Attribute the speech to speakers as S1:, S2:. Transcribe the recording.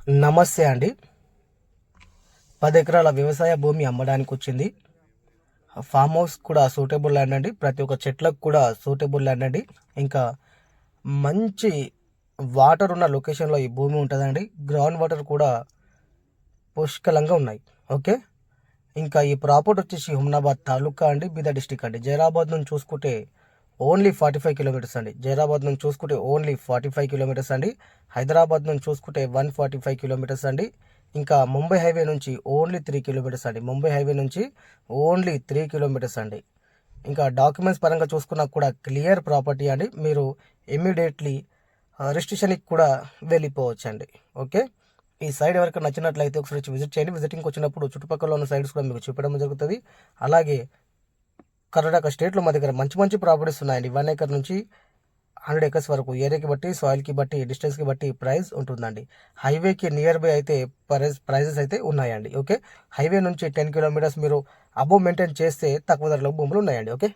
S1: నమస్తే అండి. 10 ఎకరాల వ్యవసాయ భూమి అమ్మడానికి వచ్చింది. ఫామ్ హౌస్ కూడా సూటబుల్ ల్యాండ్ అండి. ప్రతి ఒక్క చెట్లకు కూడా సూటబుల్ ల్యాండ్ అండి. ఇంకా మంచి వాటర్ ఉన్న లొకేషన్లో ఈ భూమి ఉంటుందండి. గ్రౌండ్ వాటర్ కూడా పుష్కలంగా ఉన్నాయి. ఓకే, ఇంకా ఈ ప్రాపర్టీ వచ్చేసి హుమ్నాబాద్ తాలూకా అండి, బీదర్ డిస్టిక్ అండి. జైరాబాద్ నుంచి చూసుకుంటే ఓన్లీ 45 కిలోమీటర్స్ అండి. జైరాబాద్ నుంచి చూసుకుంటే ఓన్లీ 45 కిలోమీటర్స్ అండి. హైదరాబాద్ నుంచి చూసుకుంటే 145 కిలోమీటర్స్ అండి. ఇంకా ముంబై హైవే నుంచి ఓన్లీ 3 కిలోమీటర్స్ అండి. ముంబై హైవే నుంచి ఓన్లీ 3 కిలోమీటర్స్ అండి. ఇంకా డాక్యుమెంట్స్ పరంగా చూసుకున్నా కూడా క్లియర్ ప్రాపర్టీ అండి. మీరు ఇమ్మీడియట్లీ రిజిస్ట్రేషన్కి కూడా వెళ్ళిపోవచ్చు అండి. ఓకే, ఈ సైడ్ ఎవరికి నచ్చినట్లయితే ఒకసారి వచ్చి విజిట్ చేయండి. విజిటింగ్కి వచ్చినప్పుడు చుట్టుపక్కల ఉన్న సైడ్స్ కూడా మీకు చూపడం జరుగుతుంది. అలాగే కర్ణాటక స్టేట్లో మా దగ్గర మంచి మంచి ప్రాపర్టీస్ ఉన్నాయండి. 1 ఎకర్ నుంచి 100 ఎకర్స్ వరకు ఏరియాకి బట్టి, సాయిల్కి బట్టి, డిస్టెన్స్కి బట్టి ప్రైస్ ఉంటుందండి. హైవేకి నియర్ బై అయితే ప్రైజెస్ అయితే ఉన్నాయండి. ఓకే, హైవే నుంచి 10 కిలోమీటర్స్ మీరు అబోవ్ మెయింటైన్ చేస్తే తక్కువ ధరలో భూములు ఉన్నాయండి. ఓకే.